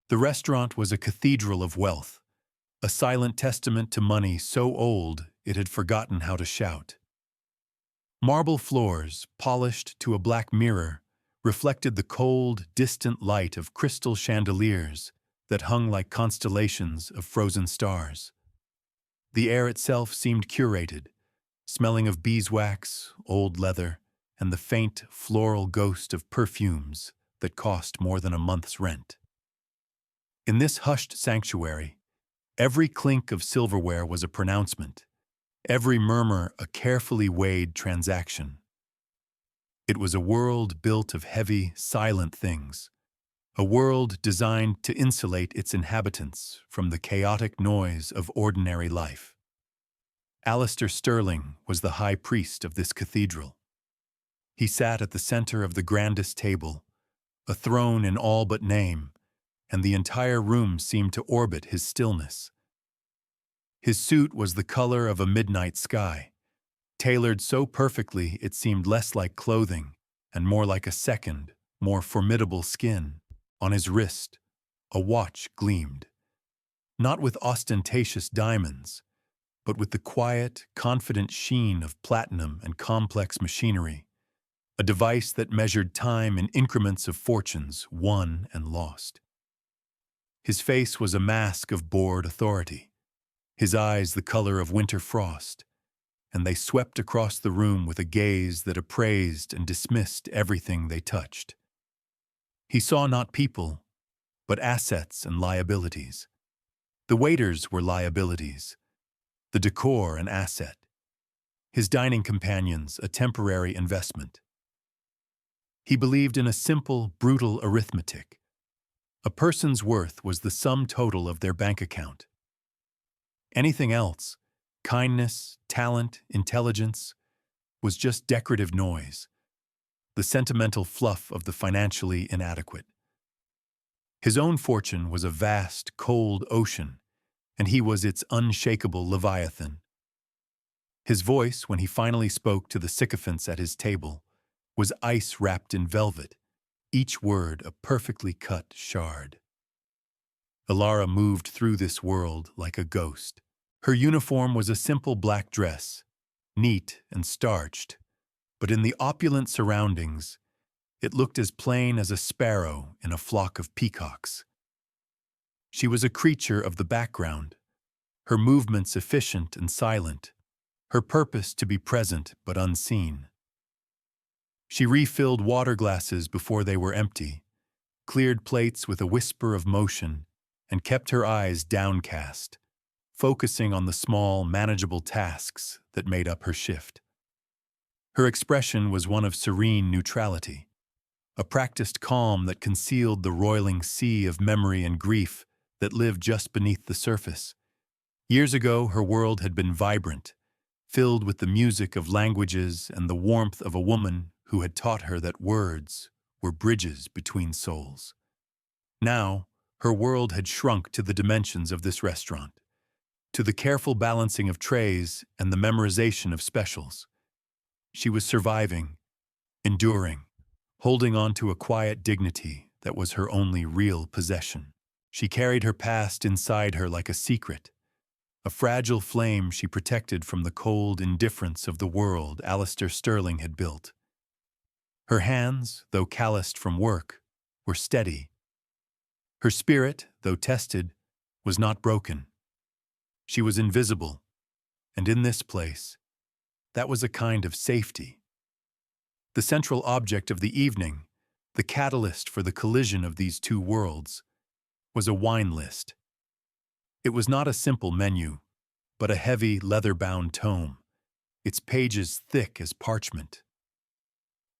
The restaurant was a cathedral of wealth, a silent testament to money so old it had forgotten how to shout. Marble floors, polished to a black mirror, reflected the cold, distant light of crystal chandeliers that hung like constellations of frozen stars. The air itself seemed curated, smelling of beeswax, old leather, and the faint, floral ghost of perfumes that cost more than a month's rent. In this hushed sanctuary, every clink of silverware was a pronouncement, every murmur a carefully weighed transaction. It was a world built of heavy, silent things, a world designed to insulate its inhabitants from the chaotic noise of ordinary life. Alistair Sterling was the high priest of this cathedral. He sat at the center of the grandest table, a throne in all but name, and the entire room seemed to orbit his stillness. His suit was the color of a midnight sky, tailored so perfectly it seemed less like clothing and more like a second, more formidable skin. On his wrist, a watch gleamed, not with ostentatious diamonds, but with the quiet, confident sheen of platinum and complex machinery, a device that measured time in increments of fortunes won and lost. His face was a mask of bored authority, his eyes the color of winter frost, and they swept across the room with a gaze that appraised and dismissed everything they touched. He saw not people, but assets and liabilities. The waiters were liabilities, the decor an asset, his dining companions a temporary investment. He believed in a simple, brutal arithmetic. A person's worth was the sum total of their bank account. Anything else, kindness, talent, intelligence, was just decorative noise, the sentimental fluff of the financially inadequate. His own fortune was a vast, cold ocean, and he was its unshakable leviathan. His voice, when he finally spoke to the sycophants at his table, was ice wrapped in velvet, each word a perfectly cut shard. Ilara moved through this world like a ghost. Her uniform was a simple black dress, neat and starched, but in the opulent surroundings, it looked as plain as a sparrow in a flock of peacocks. She was a creature of the background, her movements efficient and silent, her purpose to be present but unseen. She refilled water glasses before they were empty, cleared plates with a whisper of motion, and kept her eyes downcast, focusing on the small, manageable tasks that made up her shift. Her expression was one of serene neutrality, a practiced calm that concealed the roiling sea of memory and grief that lived just beneath the surface. Years ago, her world had been vibrant, filled with the music of languages and the warmth of a woman who had taught her that words were bridges between souls. Now, her world had shrunk to the dimensions of this restaurant, to the careful balancing of trays and the memorization of specials. She was surviving, enduring, holding on to a quiet dignity that was her only real possession. She carried her past inside her like a secret, a fragile flame she protected from the cold indifference of the world Alistair Sterling had built. Her hands, though calloused from work, were steady. Her spirit, though tested, was not broken. She was invisible, and in this place, that was a kind of safety. The central object of the evening, the catalyst for the collision of these two worlds, was a wine list. It was not a simple menu, but a heavy, leather-bound tome, its pages thick as parchment.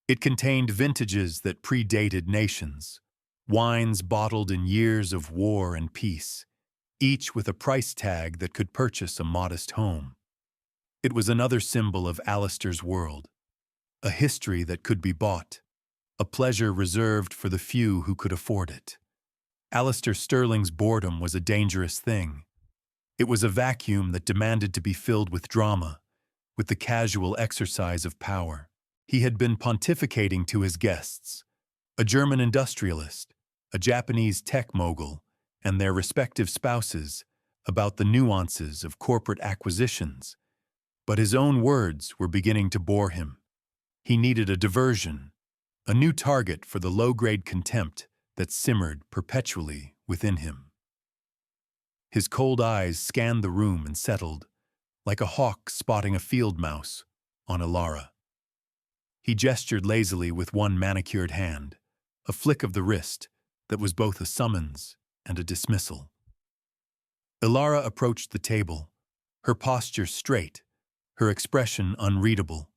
It contained vintages that predated nations, wines bottled in years of war and peace, each with a price tag that could purchase a modest home. It was another symbol of Alistair's world, a history that could be bought, a pleasure reserved for the few who could afford it. Alistair Sterling's boredom was a dangerous thing. It was a vacuum that demanded to be filled with drama, with the casual exercise of power. He had been pontificating to his guests, a German industrialist, a Japanese tech mogul, and their respective spouses about the nuances of corporate acquisitions, but his own words were beginning to bore him. He needed a diversion, a new target for the low-grade contempt that simmered perpetually within him. His cold eyes scanned the room and settled, like a hawk spotting a field mouse, on Ilara. He gestured lazily with one manicured hand, a flick of the wrist that was both a summons and a dismissal. Ilara approached the table, her posture straight, her expression unreadable.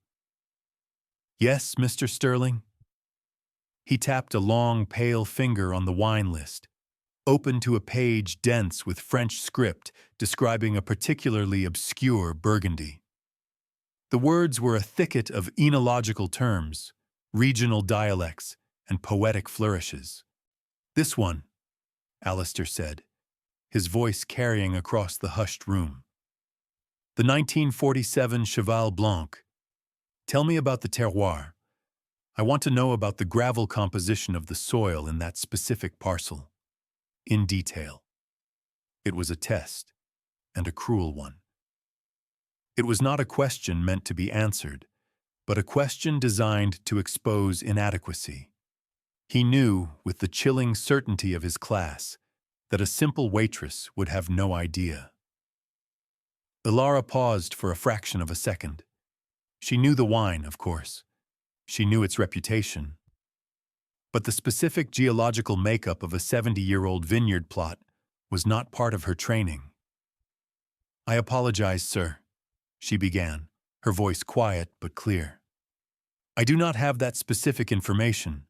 "Yes, Mr. Sterling?" He tapped a long, pale finger on the wine list, open to a page dense with French script describing a particularly obscure Burgundy. The words were a thicket of enological terms, regional dialects, and poetic flourishes. "This one," Alistair said, his voice carrying across the hushed room. "The 1947 Cheval Blanc. Tell me about the terroir. I want to know about the gravel composition of the soil in that specific parcel. In detail." It was a test, and a cruel one. It was not a question meant to be answered, but a question designed to expose inadequacy. He knew, with the chilling certainty of his class, that a simple waitress would have no idea. Ilara paused for a fraction of a second. She knew the wine, of course. She knew its reputation. But the specific geological makeup of a 70-year-old vineyard plot was not part of her training. "I apologize, sir," she began, her voice quiet but clear. "I do not have that specific information,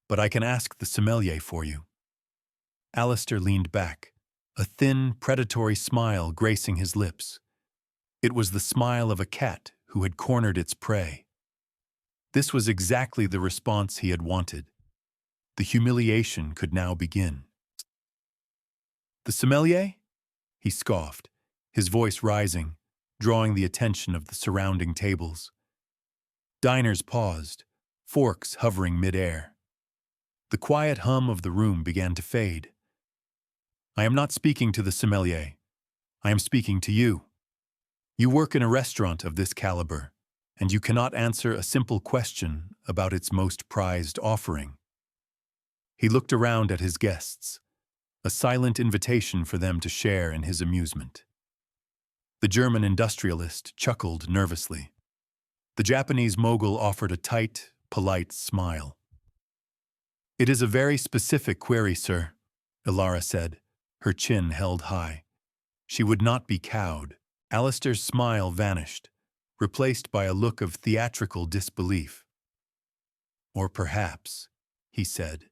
but I can ask the sommelier for you." Alistair leaned back, a thin, predatory smile gracing his lips. It was the smile of a cat who had cornered its prey. This was exactly the response he had wanted. The humiliation could now begin. "The sommelier?" he scoffed, his voice rising, drawing the attention of the surrounding tables. Diners paused, forks hovering mid-air. The quiet hum of the room began to fade. "I am not speaking to the sommelier. I am speaking to you. You work in a restaurant of this caliber, and you cannot answer a simple question about its most prized offering." He looked around at his guests, a silent invitation for them to share in his amusement. The German industrialist chuckled nervously. The Japanese mogul offered a tight, polite smile. "It is a very specific query, sir," Ilara said, her chin held high. She would not be cowed. Alistair's smile vanished, replaced by a look of theatrical disbelief. "Or perhaps," he said,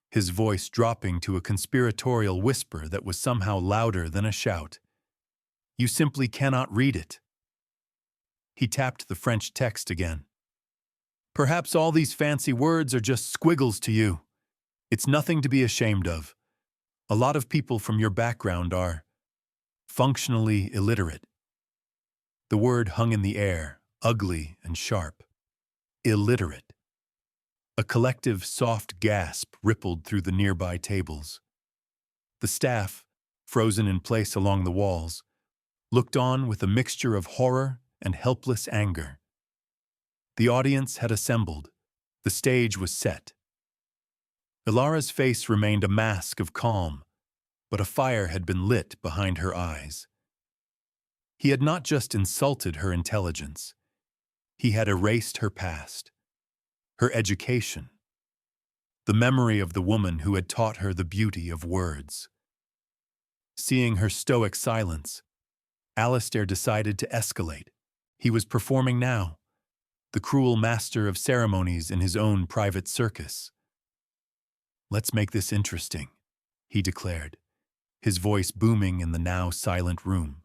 his voice dropping to a conspiratorial whisper that was somehow louder than a shout, "you simply cannot read it." He tapped the French text again. "Perhaps all these fancy words are just squiggles to you. It's nothing to be ashamed of. A lot of people from your background are functionally illiterate." The word hung in the air, ugly and sharp. Illiterate. A collective soft gasp rippled through the nearby tables. The staff, frozen in place along the walls, looked on with a mixture of horror and helpless anger. The audience had assembled. The stage was set. Ilara's face remained a mask of calm, but a fire had been lit behind her eyes. He had not just insulted her intelligence. He had erased her past, her education, the memory of the woman who had taught her the beauty of words. Seeing her stoic silence, Alistair decided to escalate. He was performing now, the cruel master of ceremonies in his own private circus. "Let's make this interesting," he declared, his voice booming in the now silent room.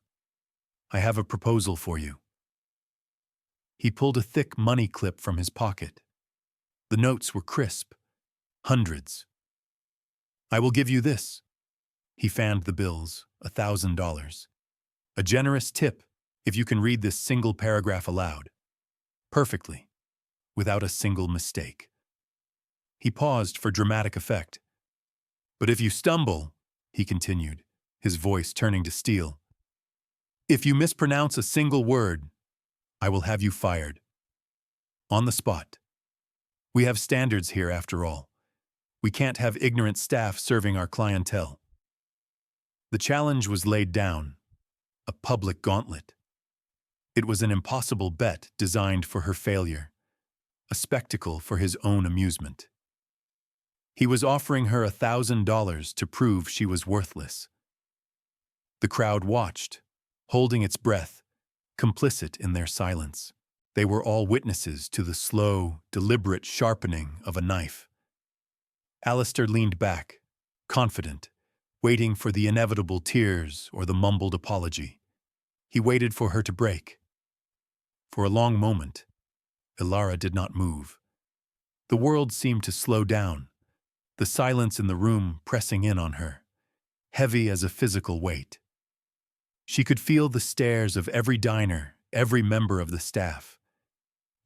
"I have a proposal for you." He pulled a thick money clip from his pocket. The notes were crisp, hundreds. "I will give you this." He fanned the bills, $1,000. "A generous tip if you can read this single paragraph aloud. Perfectly, without a single mistake." He paused for dramatic effect. "But if you stumble," he continued, his voice turning to steel. If you mispronounce a single word, I will have you fired. On the spot. We have standards here, after all. We can't have ignorant staff serving our clientele. The challenge was laid down, a public gauntlet. It was an impossible bet designed for her failure, a spectacle for his own amusement. He was offering her $1,000 to prove she was worthless. The crowd watched, holding its breath, complicit in their silence. They were all witnesses to the slow, deliberate sharpening of a knife. Alistair leaned back, confident, waiting for the inevitable tears or the mumbled apology. He waited for her to break. For a long moment, Ilara did not move. The world seemed to slow down, the silence in the room pressing in on her, heavy as a physical weight. She could feel the stares of every diner, every member of the staff.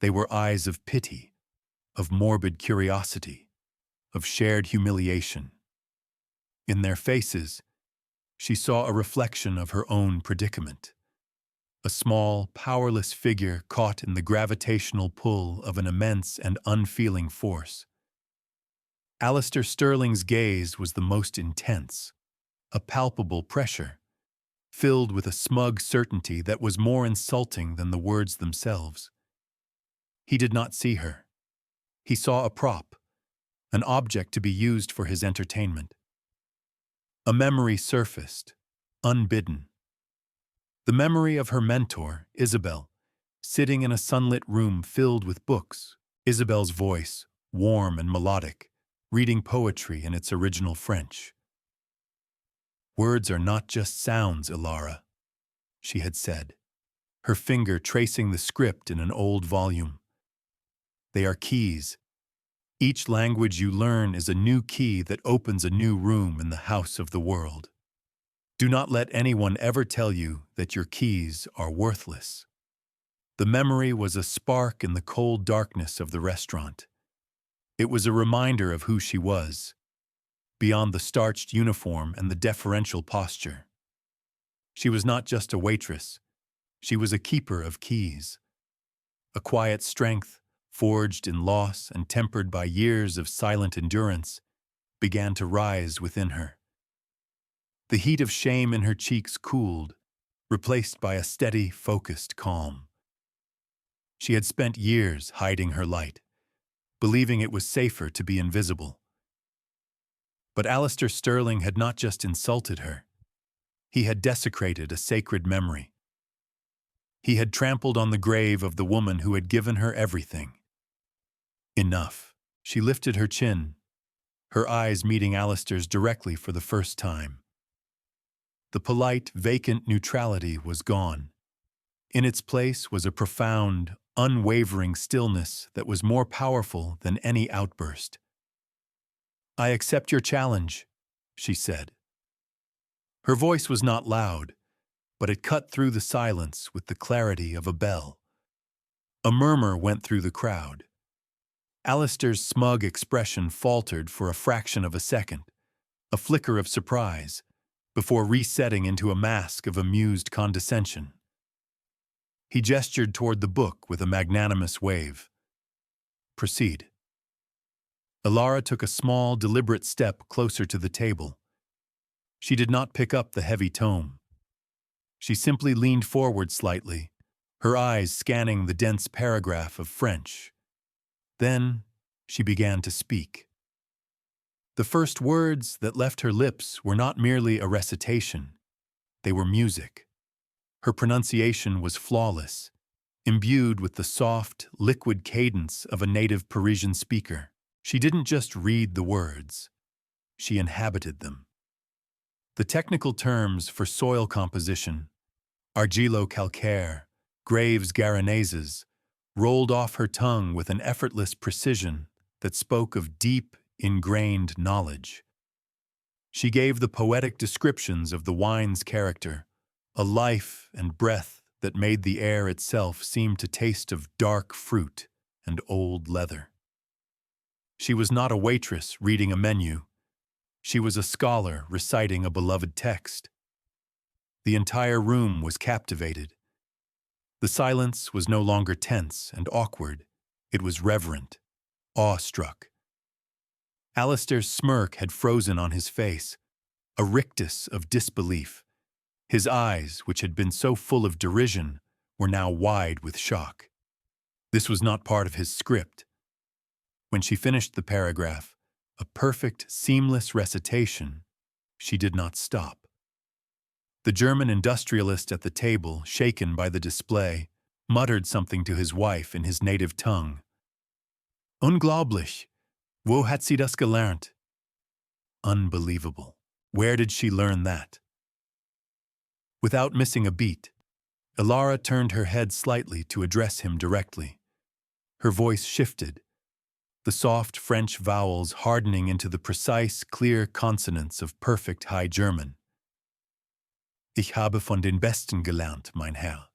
They were eyes of pity, of morbid curiosity, of shared humiliation. In their faces, she saw a reflection of her own predicament. A small, powerless figure caught in the gravitational pull of an immense and unfeeling force. Alistair Sterling's gaze was the most intense, a palpable pressure, filled with a smug certainty that was more insulting than the words themselves. He did not see her. He saw a prop, an object to be used for his entertainment. A memory surfaced, unbidden. The memory of her mentor, Isabel, sitting in a sunlit room filled with books. Isabel's voice, warm and melodic, reading poetry in its original French. "Words are not just sounds, Ilara," she had said, her finger tracing the script in an old volume. "They are keys. Each language you learn is a new key that opens a new room in the house of the world. Do not let anyone ever tell you that your keys are worthless." The memory was a spark in the cold darkness of the restaurant. It was a reminder of who she was, beyond the starched uniform and the deferential posture. She was not just a waitress. She was a keeper of keys. A quiet strength, forged in loss and tempered by years of silent endurance, began to rise within her. The heat of shame in her cheeks cooled, replaced by a steady, focused calm. She had spent years hiding her light, believing it was safer to be invisible. But Alistair Sterling had not just insulted her. He had desecrated a sacred memory. He had trampled on the grave of the woman who had given her everything. Enough. She lifted her chin, her eyes meeting Alistair's directly for the first time. The polite, vacant neutrality was gone. In its place was a profound, unwavering stillness that was more powerful than any outburst. "I accept your challenge," she said. Her voice was not loud, but it cut through the silence with the clarity of a bell. A murmur went through the crowd. Alistair's smug expression faltered for a fraction of a second, a flicker of surprise, before resetting into a mask of amused condescension. He gestured toward the book with a magnanimous wave. "Proceed." Ilara took a small, deliberate step closer to the table. She did not pick up the heavy tome. She simply leaned forward slightly, her eyes scanning the dense paragraph of French. Then she began to speak. The first words that left her lips were not merely a recitation. They were music. Her pronunciation was flawless, imbued with the soft, liquid cadence of a native Parisian speaker. She didn't just read the words. She inhabited them. The technical terms for soil composition, argilo-calcaire, graves garonnaises, rolled off her tongue with an effortless precision that spoke of deep, ingrained knowledge. She gave the poetic descriptions of the wine's character, a life and breath that made the air itself seem to taste of dark fruit and old leather. She was not a waitress reading a menu. She was a scholar reciting a beloved text. The entire room was captivated. The silence was no longer tense and awkward. It was reverent, awestruck. Alistair's smirk had frozen on his face, a rictus of disbelief. His eyes, which had been so full of derision, were now wide with shock. This was not part of his script. When she finished the paragraph, a perfect, seamless recitation, she did not stop. The German industrialist at the table, shaken by the display, muttered something to his wife in his native tongue. Unglaublich! Wo hat sie das gelernt? Unbelievable. Where did she learn that? Without missing a beat, Ilara turned her head slightly to address him directly. Her voice shifted, the soft French vowels hardening into the precise, clear consonants of perfect High German. Ich habe von den Besten gelernt, mein Herr,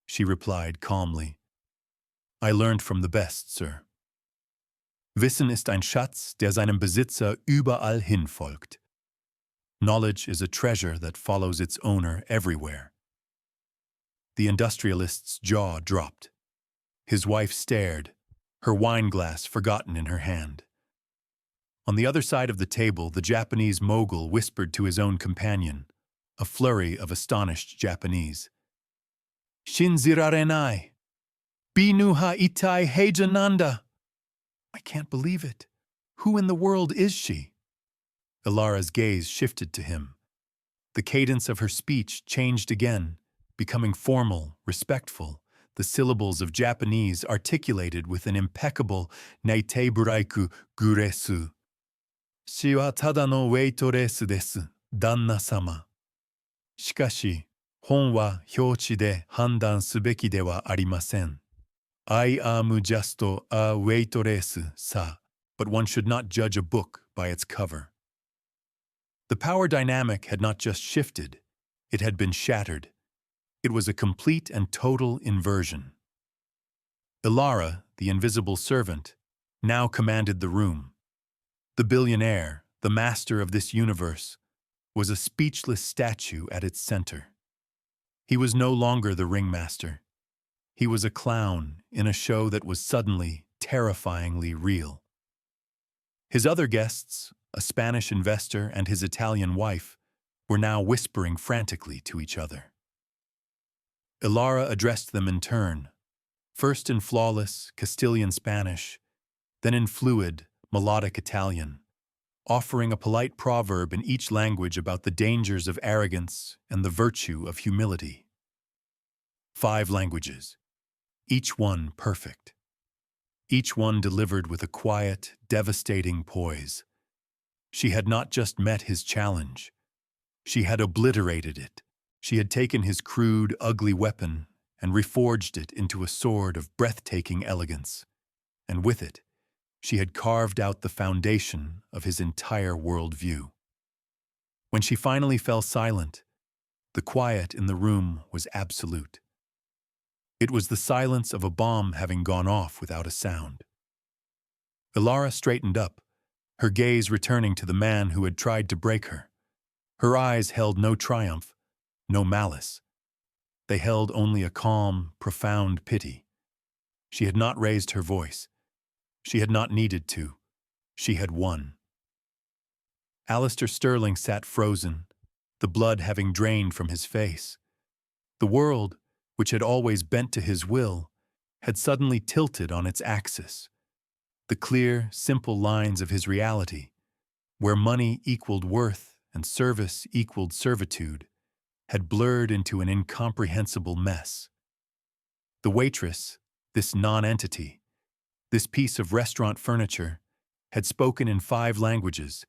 she replied calmly. I learned from the best, sir. Wissen ist ein Schatz, der seinem Besitzer überall hin folgt. Knowledge is a treasure that follows its owner everywhere. The industrialist's jaw dropped. His wife stared, her wineglass forgotten in her hand. On the other side of the table, the Japanese mogul whispered to his own companion, a flurry of astonished Japanese. Shinzirarenai! Binu ha itai heijananda! I can't believe it. Who in the world is she? Ilara's gaze shifted to him. The cadence of her speech changed again, becoming formal, respectful, the syllables of Japanese articulated with an impeccable naite buraiku guresu. Shi wa tada no waitress desu, danna-sama. Shikashi, hon wa hyouchi de handan subeki de wa arimasen. I am just a waitress, sa. But one should not judge a book by its cover. The power dynamic had not just shifted, it had been shattered. It was a complete and total inversion. Ilara, the invisible servant, now commanded the room. The billionaire, the master of this universe, was a speechless statue at its center. He was no longer the ringmaster. He was a clown in a show that was suddenly, terrifyingly real. His other guests, a Spanish investor and his Italian wife, were now whispering frantically to each other. Ilara addressed them in turn, first in flawless Castilian Spanish, then in fluid, melodic Italian, offering a polite proverb in each language about the dangers of arrogance and the virtue of humility. 5 languages, each one perfect. Each one delivered with a quiet, devastating poise. She had not just met his challenge. She had obliterated it. She had taken his crude, ugly weapon and reforged it into a sword of breathtaking elegance. And with it, she had carved out the foundation of his entire worldview. When she finally fell silent, the quiet in the room was absolute. It was the silence of a bomb having gone off without a sound. Ilara straightened up, her gaze returning to the man who had tried to break her. Her eyes held no triumph, no malice. They held only a calm, profound pity. She had not raised her voice. She had not needed to. She had won. Alistair Sterling sat frozen, the blood having drained from his face. The world, which had always bent to his will, had suddenly tilted on its axis. The clear, simple lines of his reality, where money equaled worth and service equaled servitude, had blurred into an incomprehensible mess. The waitress, this non-entity, this piece of restaurant furniture, had spoken in 5 languages,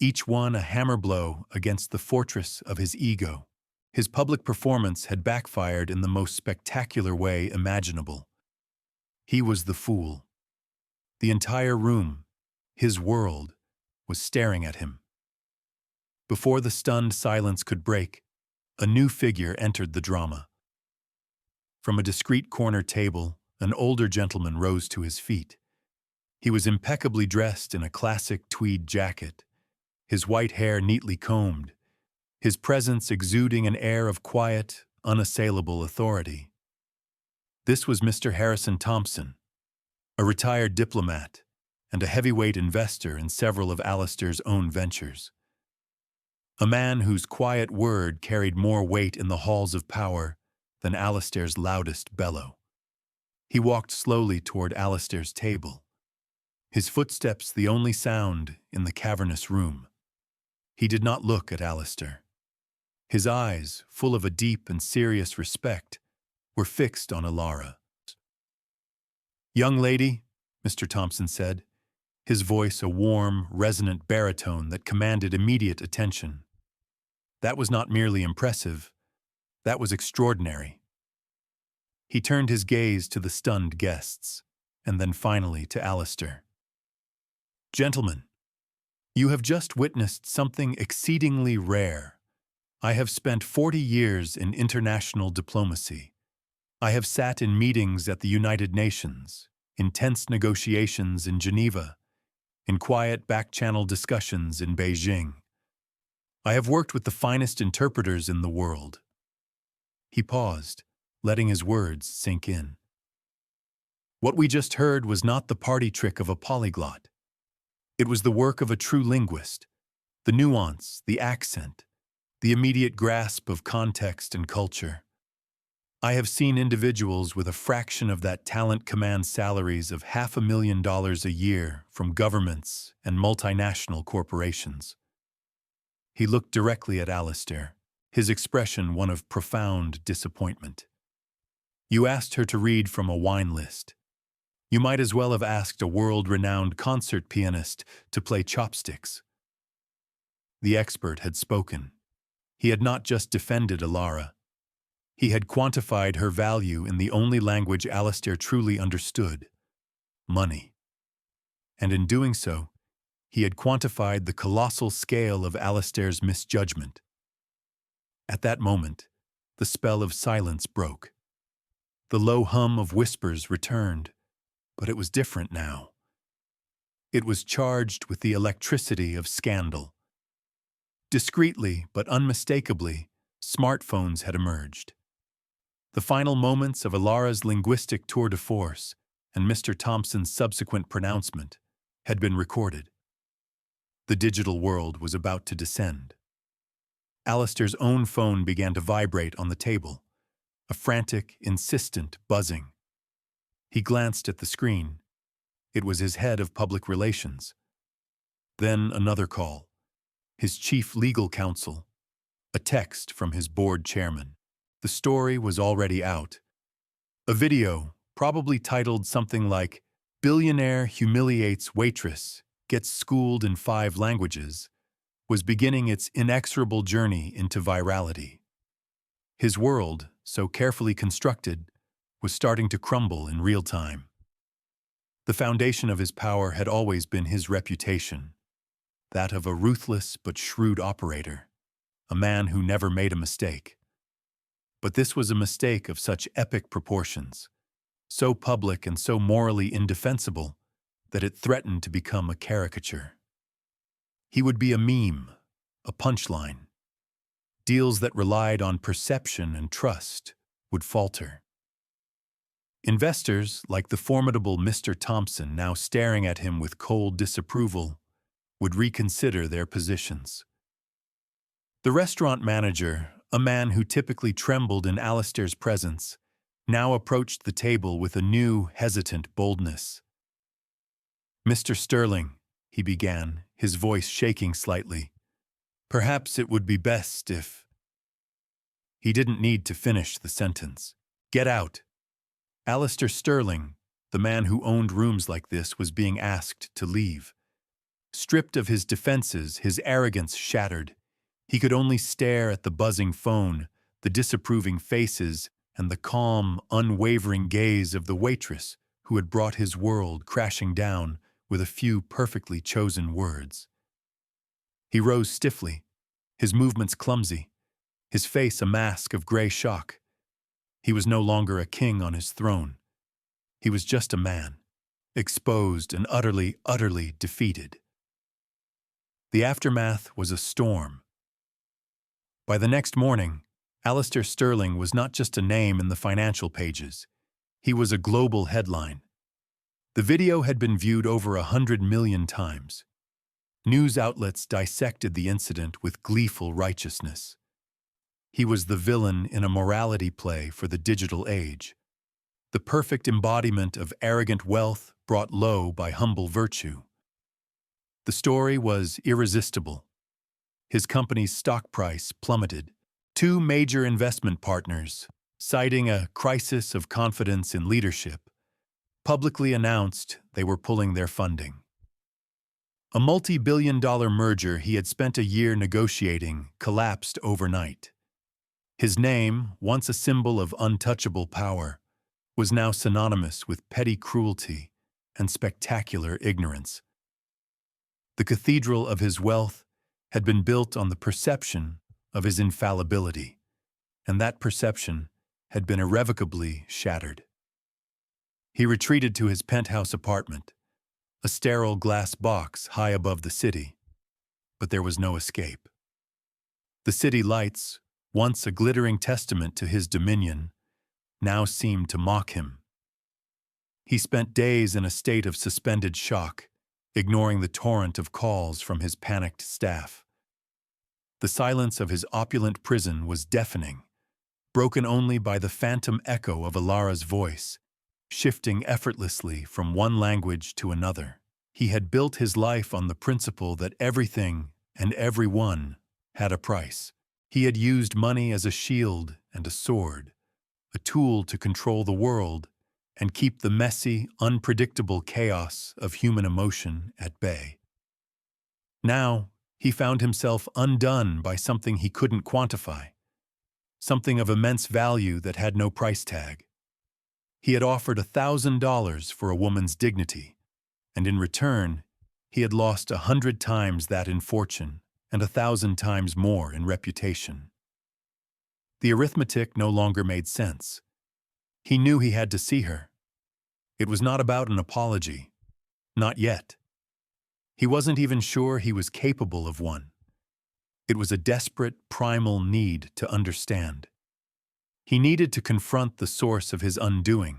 each one a hammer blow against the fortress of his ego. His public performance had backfired in the most spectacular way imaginable. He was the fool. The entire room, his world, was staring at him. Before the stunned silence could break, a new figure entered the drama. From a discreet corner table, an older gentleman rose to his feet. He was impeccably dressed in a classic tweed jacket, his white hair neatly combed, his presence exuding an air of quiet, unassailable authority. This was Mr. Harrison Thompson, a retired diplomat and a heavyweight investor in several of Alistair's own ventures. A man whose quiet word carried more weight in the halls of power than Alistair's loudest bellow. He walked slowly toward Alistair's table, his footsteps the only sound in the cavernous room. He did not look at Alistair. His eyes, full of a deep and serious respect, were fixed on Ilara. "Young lady," Mr. Thompson said, his voice a warm, resonant baritone that commanded immediate attention. That was not merely impressive, that was extraordinary. He turned his gaze to the stunned guests, and then finally to Alistair. "Gentlemen, you have just witnessed something exceedingly rare. I have spent 40 years in international diplomacy. I have sat in meetings at the United Nations, in tense negotiations in Geneva, in quiet back-channel discussions in Beijing. I have worked with the finest interpreters in the world." He paused, letting his words sink in. What we just heard was not the party trick of a polyglot. It was the work of a true linguist, the nuance, the accent, the immediate grasp of context and culture. I have seen individuals with a fraction of that talent command salaries of $500,000 a year from governments and multinational corporations. He looked directly at Alistair, his expression one of profound disappointment. You asked her to read from a wine list. You might as well have asked a world-renowned concert pianist to play chopsticks. The expert had spoken. He had not just defended Ilara. He had quantified her value in the only language Alistair truly understood: money. And in doing so, he had quantified the colossal scale of Alistair's misjudgment. At that moment, the spell of silence broke. The low hum of whispers returned, but it was different now. It was charged with the electricity of scandal. Discreetly but unmistakably, smartphones had emerged. The final moments of Ilara's linguistic tour de force and Mr. Thompson's subsequent pronouncement had been recorded. The digital world was about to descend. Alistair's own phone began to vibrate on the table, a frantic, insistent buzzing. He glanced at the screen. It was his head of public relations. Then another call. His chief legal counsel. A text from his board chairman. The story was already out. A video, probably titled something like "Billionaire Humiliates Waitress, Gets Schooled in 5 Languages," was beginning its inexorable journey into virality. His world, so carefully constructed, was starting to crumble in real time. The foundation of his power had always been his reputation, that of a ruthless but shrewd operator, a man who never made a mistake. But this was a mistake of such epic proportions, so public and so morally indefensible, that it threatened to become a caricature. He would be a meme, a punchline. Deals that relied on perception and trust would falter. Investors, like the formidable Mr. Thompson now staring at him with cold disapproval, would reconsider their positions. The restaurant manager, a man who typically trembled in Alistair's presence, now approached the table with a new, hesitant boldness. "Mr. Sterling," he began, his voice shaking slightly, "perhaps it would be best if—" He didn't need to finish the sentence. "Get out." Alistair Sterling, the man who owned rooms like this, was being asked to leave. Stripped of his defenses, his arrogance shattered. He could only stare at the buzzing phone, the disapproving faces, and the calm, unwavering gaze of the waitress who had brought his world crashing down with a few perfectly chosen words. He rose stiffly, his movements clumsy, his face a mask of gray shock. He was no longer a king on his throne. He was just a man, exposed and utterly, utterly defeated. The aftermath was a storm. By the next morning, Alistair Sterling was not just a name in the financial pages. He was a global headline. The video had been viewed over 100 million times. News outlets dissected the incident with gleeful righteousness. He was the villain in a morality play for the digital age, the perfect embodiment of arrogant wealth brought low by humble virtue. The story was irresistible. His company's stock price plummeted. Two major investment partners, citing a crisis of confidence in leadership, publicly announced they were pulling their funding. A multi-billion-dollar merger he had spent a year negotiating collapsed overnight. His name, once a symbol of untouchable power, was now synonymous with petty cruelty and spectacular ignorance. The cathedral of his wealth had been built on the perception of his infallibility, and that perception had been irrevocably shattered. He retreated to his penthouse apartment, a sterile glass box high above the city, but there was no escape. The city lights, once a glittering testament to his dominion, now seemed to mock him. He spent days in a state of suspended shock, ignoring the torrent of calls from his panicked staff. The silence of his opulent prison was deafening, broken only by the phantom echo of Ilara's voice, shifting effortlessly from one language to another. He had built his life on the principle that everything and everyone had a price. He had used money as a shield and a sword, a tool to control the world and keep the messy, unpredictable chaos of human emotion at bay. Now, he found himself undone by something he couldn't quantify, something of immense value that had no price tag. He had offered $1,000 for a woman's dignity, and in return, he had lost 100 times that in fortune and 1,000 times more in reputation. The arithmetic no longer made sense. He knew he had to see her. It was not about an apology. Not yet. He wasn't even sure he was capable of one. It was a desperate, primal need to understand. He needed to confront the source of his undoing,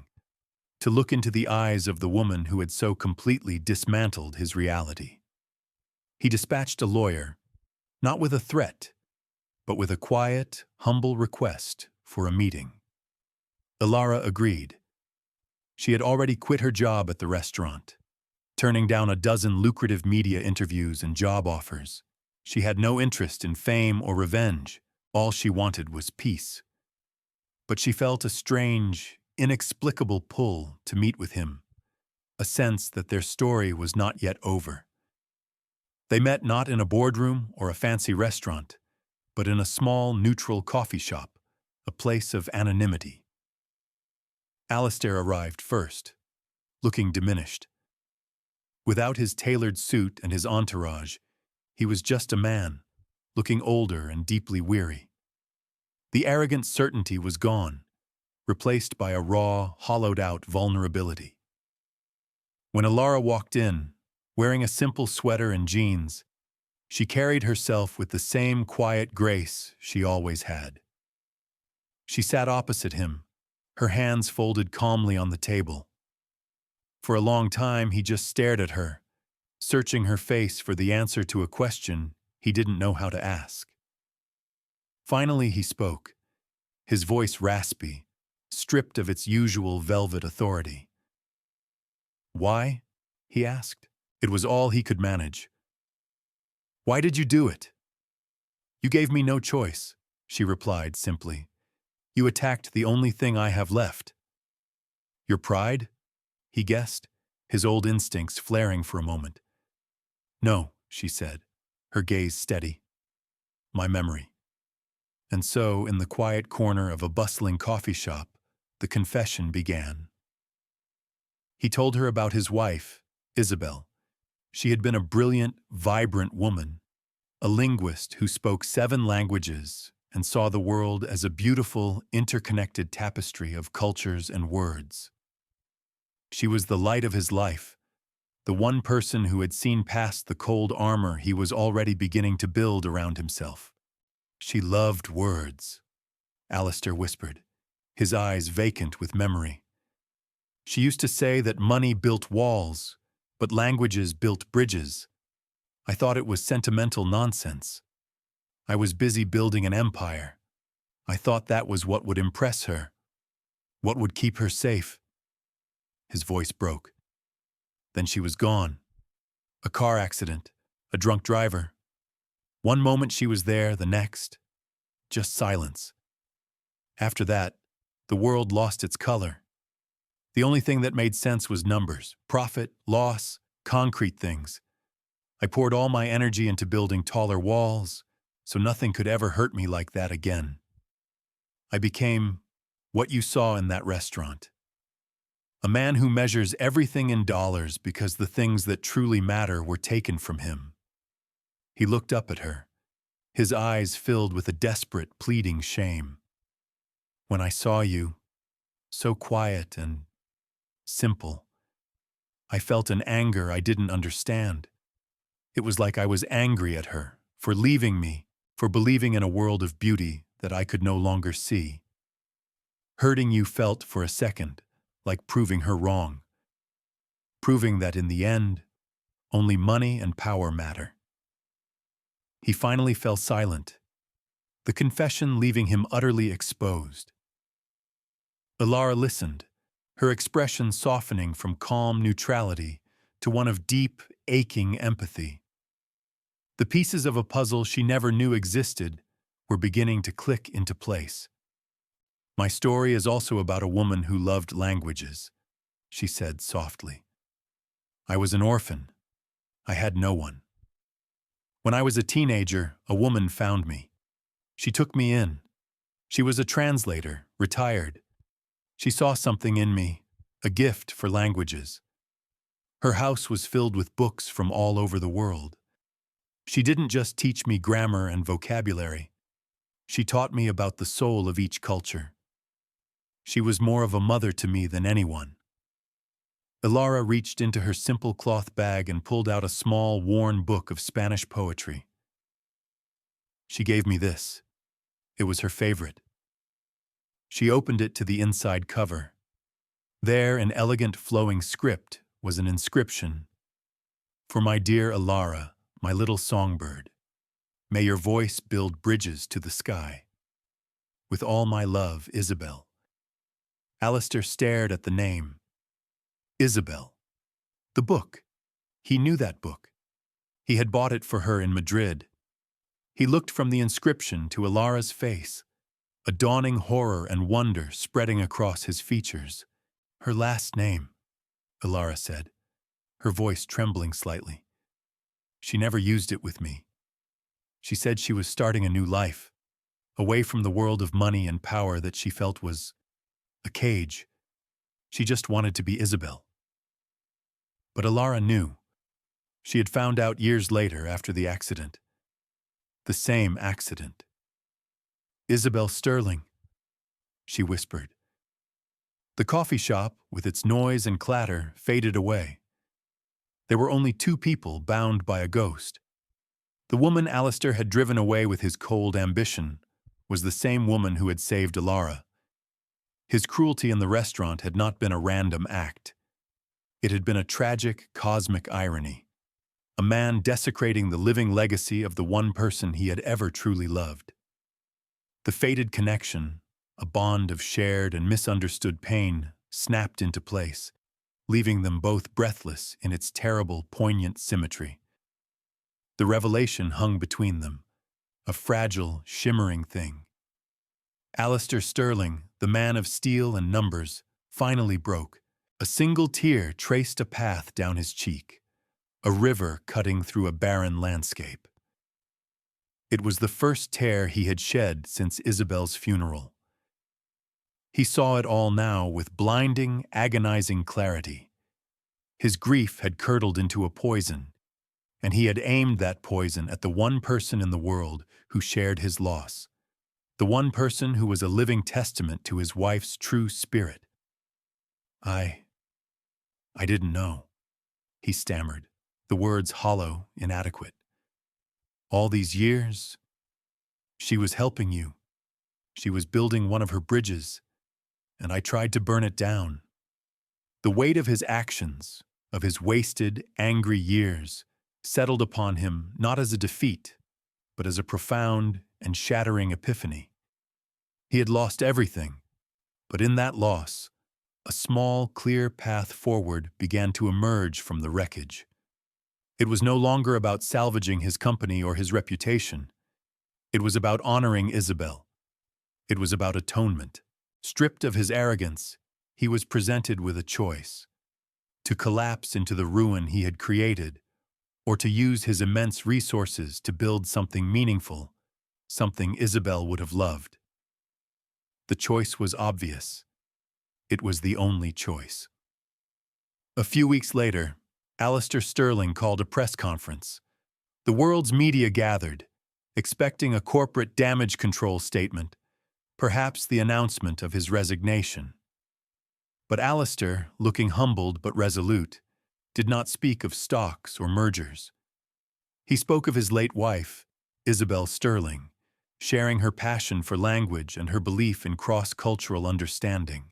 to look into the eyes of the woman who had so completely dismantled his reality. He dispatched a lawyer, not with a threat, but with a quiet, humble request for a meeting. Ilara agreed. She had already quit her job at the restaurant, turning down a dozen lucrative media interviews and job offers. She had no interest in fame or revenge. All she wanted was peace. But she felt a strange, inexplicable pull to meet with him, a sense that their story was not yet over. They met not in a boardroom or a fancy restaurant, but in a small, neutral coffee shop, a place of anonymity. Alistair arrived first, looking diminished. Without his tailored suit and his entourage, he was just a man, looking older and deeply weary. The arrogant certainty was gone, replaced by a raw, hollowed-out vulnerability. When Ilara walked in, wearing a simple sweater and jeans, she carried herself with the same quiet grace she always had. She sat opposite him, her hands folded calmly on the table. For a long time, he just stared at her, searching her face for the answer to a question he didn't know how to ask. Finally, he spoke, his voice raspy, stripped of its usual velvet authority. "Why?" he asked. It was all he could manage. "Why did you do it?" "You gave me no choice," she replied simply. "You attacked the only thing I have left." "Your pride?" he guessed, his old instincts flaring for a moment. "No," she said, her gaze steady. "My memory." And so, in the quiet corner of a bustling coffee shop, the confession began. He told her about his wife, Isabel. She had been a brilliant, vibrant woman, a linguist who spoke 7 languages and saw the world as a beautiful, interconnected tapestry of cultures and words. She was the light of his life, the one person who had seen past the cold armor he was already beginning to build around himself. She loved words, Alistair whispered, his eyes vacant with memory. She used to say that money built walls, but languages built bridges. I thought it was sentimental nonsense. I was busy building an empire. I thought that was what would impress her, what would keep her safe. His voice broke. Then she was gone. A car accident, a drunk driver. One moment she was there, the next, just silence. After that, the world lost its color. The only thing that made sense was numbers, profit, loss, concrete things. I poured all my energy into building taller walls, so nothing could ever hurt me like that again. I became what you saw in that restaurant. A man who measures everything in dollars because the things that truly matter were taken from him. He looked up at her, his eyes filled with a desperate, pleading shame. When I saw you, so quiet and simple, I felt an anger I didn't understand. It was like I was angry at her for leaving me, for believing in a world of beauty that I could no longer see. Hurting you felt for a second like proving her wrong, proving that in the end, only money and power matter. He finally fell silent, the confession leaving him utterly exposed. Ilara listened, her expression softening from calm neutrality to one of deep, aching empathy. The pieces of a puzzle she never knew existed were beginning to click into place. My story is also about a woman who loved languages, she said softly. I was an orphan. I had no one. When I was a teenager, a woman found me. She took me in. She was a translator, retired. She saw something in me, a gift for languages. Her house was filled with books from all over the world. She didn't just teach me grammar and vocabulary. She taught me about the soul of each culture. She was more of a mother to me than anyone. Ilara reached into her simple cloth bag and pulled out a small, worn book of Spanish poetry. She gave me this. It was her favorite. She opened it to the inside cover. There, in elegant flowing script, was an inscription. For my dear Ilara, my little songbird, may your voice build bridges to the sky. With all my love, Isabel. Alistair stared at the name. Isabel. The book. He knew that book. He had bought it for her in Madrid. He looked from the inscription to Ilara's face, a dawning horror and wonder spreading across his features. Her last name, Ilara said, her voice trembling slightly. She never used it with me. She said she was starting a new life, away from the world of money and power that she felt was a cage. She just wanted to be Isabel. But Ilara knew. She had found out years later after the accident. The same accident. Isabel Sterling, she whispered. The coffee shop, with its noise and clatter, faded away. There were only two people bound by a ghost. The woman Alistair had driven away with his cold ambition was the same woman who had saved Ilara. His cruelty in the restaurant had not been a random act. It had been a tragic, cosmic irony. A man desecrating the living legacy of the one person he had ever truly loved. The fated connection, a bond of shared and misunderstood pain, snapped into place, leaving them both breathless in its terrible, poignant symmetry. The revelation hung between them, a fragile, shimmering thing. Alistair Sterling, the man of steel and numbers, finally broke. A single tear traced a path down his cheek, a river cutting through a barren landscape. It was the first tear he had shed since Isabel's funeral. He saw it all now with blinding, agonizing clarity. His grief had curdled into a poison, and he had aimed that poison at the one person in the world who shared his loss, the one person who was a living testament to his wife's true spirit. I didn't know. he stammered, the words hollow, inadequate. All these years, she was helping you. She was building one of her bridges, and I tried to burn it down. The weight of his actions, of his wasted, angry years, settled upon him not as a defeat, but as a profound and shattering epiphany. He had lost everything, but in that loss, a small, clear path forward began to emerge from the wreckage. It was no longer about salvaging his company or his reputation. It was about honoring Isabel. It was about atonement. Stripped of his arrogance, he was presented with a choice: to collapse into the ruin he had created, or to use his immense resources to build something meaningful, something Isabel would have loved. The choice was obvious. It was the only choice. A few weeks later, Alistair Sterling called a press conference. The world's media gathered, expecting a corporate damage control statement, perhaps the announcement of his resignation. But Alistair, looking humbled but resolute, did not speak of stocks or mergers. He spoke of his late wife, Isabel Sterling, sharing her passion for language and her belief in cross-cultural understanding.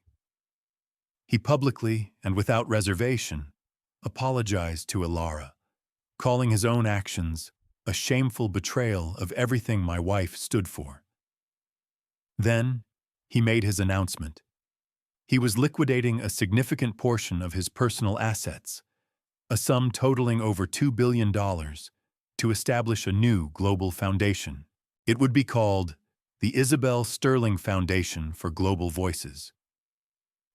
He publicly, and without reservation, apologized to Ilara, calling his own actions a shameful betrayal of everything my wife stood for. Then, he made his announcement. He was liquidating a significant portion of his personal assets, a sum totaling over $2 billion, to establish a new global foundation. It would be called the Isabel Sterling Foundation for Global Voices.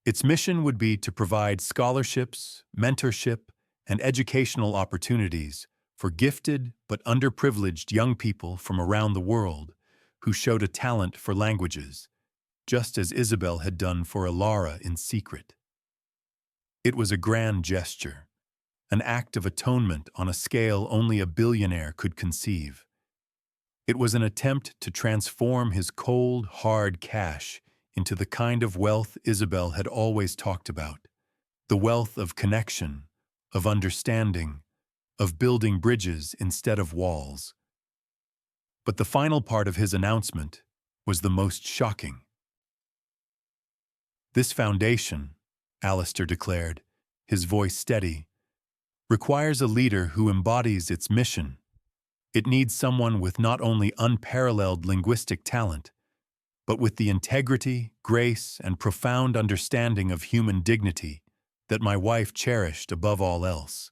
Its mission would be to provide scholarships, mentorship, and educational opportunities for gifted but underprivileged young people from around the world who showed a talent for languages, just as Isabel had done for Ilara in secret. It was a grand gesture, an act of atonement on a scale only a billionaire could conceive. It was an attempt to transform his cold, hard cash into the kind of wealth Isabel had always talked about, the wealth of connection, of understanding, of building bridges instead of walls. But the final part of his announcement was the most shocking. This foundation, Alistair declared, his voice steady, requires a leader who embodies its mission. It needs someone with not only unparalleled linguistic talent, but with the integrity, grace, and profound understanding of human dignity that my wife cherished above all else.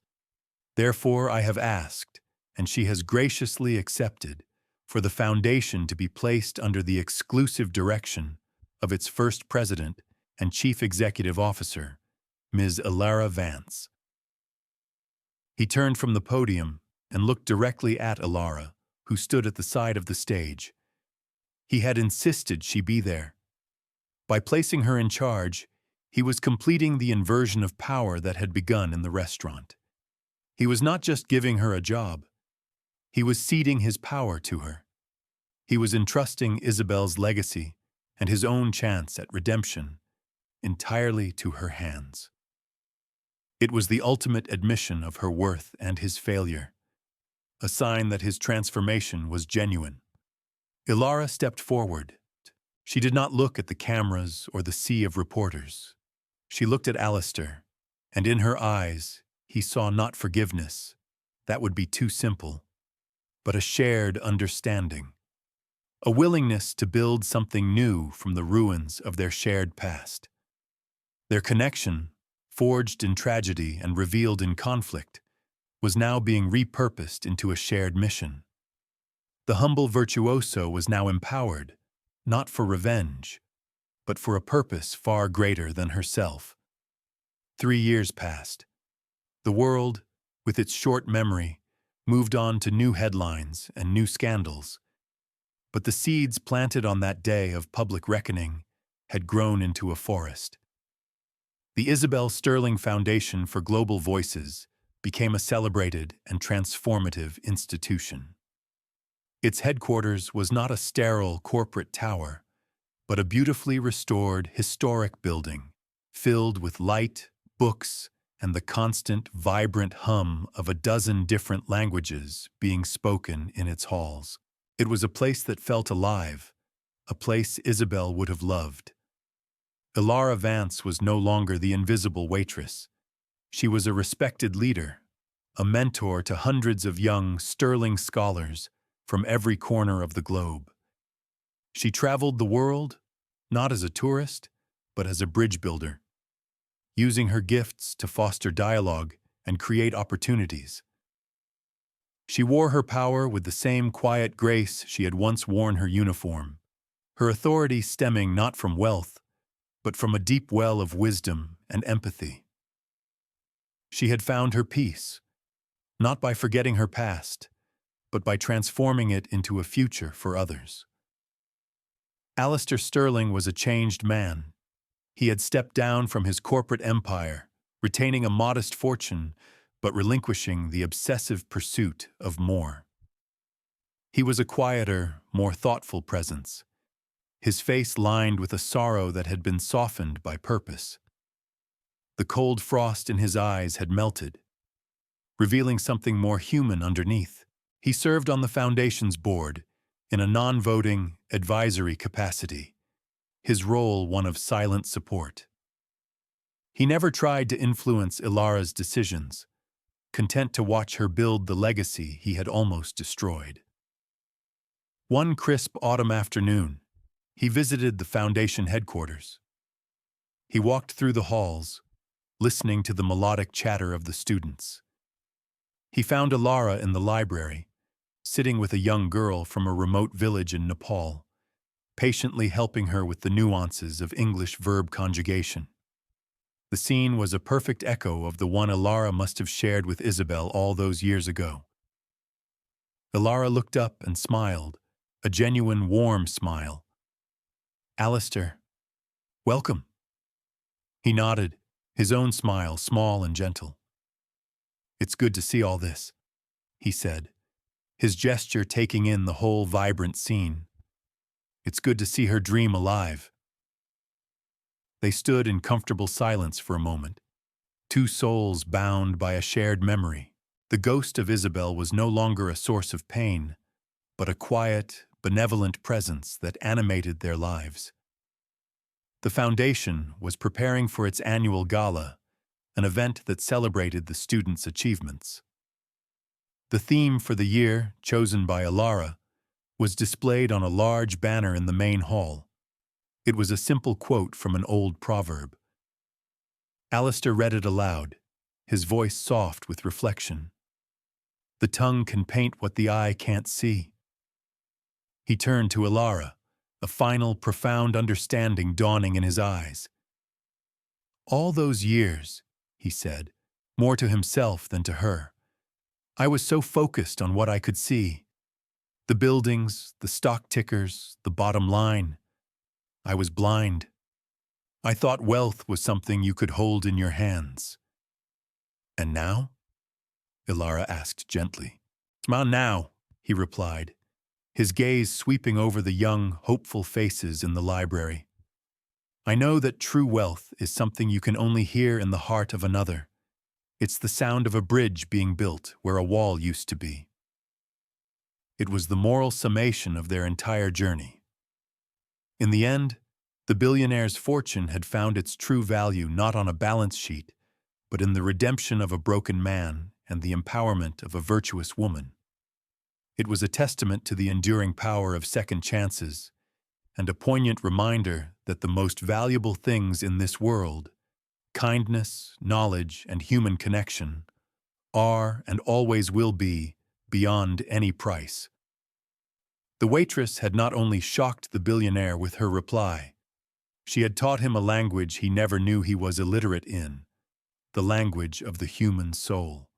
Therefore, I have asked, and she has graciously accepted, for the foundation to be placed under the exclusive direction of its first president and chief executive officer, Ms. Ilara Vance. He turned from the podium and looked directly at Ilara, who stood at the side of the stage. He had insisted she be there. By placing her in charge, he was completing the inversion of power that had begun in the restaurant. He was not just giving her a job. He was ceding his power to her. He was entrusting Isabel's legacy and his own chance at redemption entirely to her hands. It was the ultimate admission of her worth and his failure, a sign that his transformation was genuine. Ilara stepped forward. She did not look at the cameras or the sea of reporters. She looked at Alistair, and in her eyes he saw not forgiveness, that would be too simple, but a shared understanding, a willingness to build something new from the ruins of their shared past. Their connection, forged in tragedy and revealed in conflict, was now being repurposed into a shared mission. The humble virtuoso was now empowered, not for revenge, but for a purpose far greater than herself. 3 years passed. The world, with its short memory, moved on to new headlines and new scandals. But the seeds planted on that day of public reckoning had grown into a forest. The Isabel Sterling Foundation for Global Voices became a celebrated and transformative institution. Its headquarters was not a sterile corporate tower, but a beautifully restored historic building, filled with light, books, and the constant, vibrant hum of a dozen different languages being spoken in its halls. It was a place that felt alive, a place Isabel would have loved. Ilara Vance was no longer the invisible waitress. She was a respected leader, a mentor to hundreds of young, sterling scholars from every corner of the globe. She traveled the world, not as a tourist, but as a bridge builder, using her gifts to foster dialogue and create opportunities. She wore her power with the same quiet grace she had once worn her uniform, her authority stemming not from wealth, but from a deep well of wisdom and empathy. She had found her peace, not by forgetting her past, but by transforming it into a future for others. Alistair Sterling was a changed man. He had stepped down from his corporate empire, retaining a modest fortune, but relinquishing the obsessive pursuit of more. He was a quieter, more thoughtful presence, his face lined with a sorrow that had been softened by purpose. The cold frost in his eyes had melted, revealing something more human underneath. He served on the Foundation's board, in a non-voting, advisory capacity, his role one of silent support. He never tried to influence Ilara's decisions, content to watch her build the legacy he had almost destroyed. One crisp autumn afternoon, he visited the Foundation headquarters. He walked through the halls, listening to the melodic chatter of the students. He found Ilara in the library, sitting with a young girl from a remote village in Nepal, patiently helping her with the nuances of English verb conjugation. The scene was a perfect echo of the one Ilara must have shared with Isabel all those years ago. Ilara looked up and smiled, a genuine warm smile. "Alistair, welcome." He nodded, his own smile small and gentle. "It's good to see all this," he said, his gesture taking in the whole vibrant scene. "It's good to see her dream alive." They stood in comfortable silence for a moment, two souls bound by a shared memory. The ghost of Isabel was no longer a source of pain, but a quiet, benevolent presence that animated their lives. The Foundation was preparing for its annual gala, an event that celebrated the students' achievements. The theme for the year, chosen by Ilara, was displayed on a large banner in the main hall. It was a simple quote from an old proverb. Alistair read it aloud, his voice soft with reflection. "The tongue can paint what the eye can't see." He turned to Ilara, a final, profound understanding dawning in his eyes. "All those years," he said, more to himself than to her, "I was so focused on what I could see. The buildings, the stock tickers, the bottom line. I was blind. I thought wealth was something you could hold in your hands." "And now?" Ilara asked gently. "Now," he replied, his gaze sweeping over the young, hopeful faces in the library. "I know that true wealth is something you can only hear in the heart of another. It's the sound of a bridge being built where a wall used to be." It was the moral summation of their entire journey. In the end, the billionaire's fortune had found its true value not on a balance sheet, but in the redemption of a broken man and the empowerment of a virtuous woman. It was a testament to the enduring power of second chances, and a poignant reminder that the most valuable things in this world, kindness, knowledge, and human connection, are and always will be beyond any price. The waitress had not only shocked the billionaire with her reply, she had taught him a language he never knew he was illiterate in, the language of the human soul.